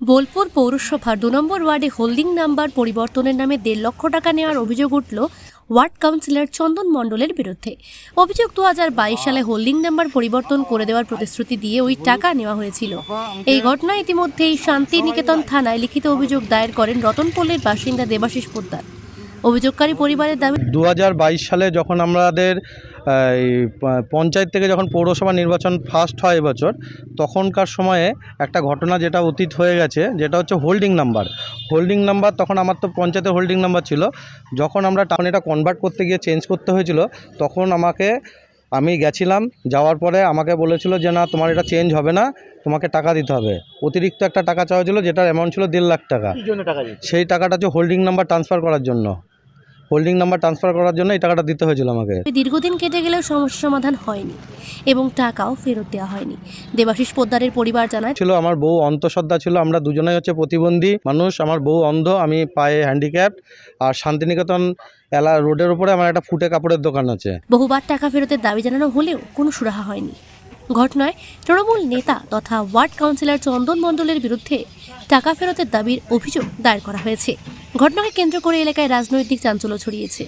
বোলপুর পৌরসভার ২ নম্বর ওয়ার্ডে holding number পরিবর্তনের নামে ১.৫ লক্ষ টাকা নেওয়ার অভিযোগ উঠল ওয়ার্ড কাউন্সিলর চন্দন মণ্ডলের বিরুদ্ধে। অভিযোগ ২০২২ সালে হোল্ডিং নাম্বার পরিবর্তন করে দেওয়ার প্রতিশ্রুতি দিয়ে ওই টাকা নেওয়া হয়েছিল। এই ঘটনায় ইতিমধ্যেই শান্তিনিকেতন থানায় লিখিত অভিযোগ দায়ের করেন রতনপল্লীর বাসিন্দা দেবাশিস পোদ্দার। অভিযোগকারী পরিবারের দাবি, ২০২২ সালে যখন আমাদের পঞ্চায়েত থেকে যখন পৌরসভা নির্বাচন ফার্স্ট হয় এবছর, তখনকার সময়ে একটা ঘটনা যেটা অতীত হয়ে গেছে, যেটা হচ্ছে হোল্ডিং নাম্বার। তখন আমার তো পঞ্চায়েতের হোল্ডিং নাম্বার ছিল। যখন আমরা টাউন এটা কনভার্ট করতে গিয়ে চেঞ্জ করতে হয়েছিল, তখন আমি গেছিলাম। যাওয়ার পরে আমাকে বলেছিল যে না, তোমার এটা চেঞ্জ হবে না, তোমাকে টাকা দিতে হবে। অতিরিক্ত একটা টাকা চাওয়া ছিল, যেটার অ্যামাউন্ট ছিল ১.৫ লাখ টাকা। সেই টাকাটা হচ্ছে হোল্ডিং নাম্বার ট্রান্সফার করার জন্য এই টাকাটা দিতে হয়েছিল আমাকে। দীর্ঘদিন কেটে গেলেও সমস্যা সমাধান হয়নি এবং টাকাও ফেরত দেওয়া হয়নি। দেবাশিস পোদ্দারের পরিবার জানায়, আমার বউ অন্তঃসত্ত্বা ছিল। আমরা দুজনেই হচ্ছে প্রতিবন্ধী মানুষ। আমার বউ অন্ধ, আমি পায়ে হ্যান্ডিক্যাপ। আর শান্তিনিকেতন রোডের উপরে আমার একটা ফুটে কাপড়ের দোকান আছে। বহুবার টাকা ফেরতের দাবি জানানো হলেও কোনো সুরাহা হয়নি। ঘটনায় তৃণমূল নেতা তথা ওয়ার্ড কাউন্সিলর চন্দন মণ্ডলের বিরুদ্ধে টাকা ফেরতের দাবির অভিযোগ দায়ের করা হয়েছে। ঘটনাকে কেন্দ্র করে এলাকায় রাজনৈতিক চাঞ্চল্য ছড়িয়েছে।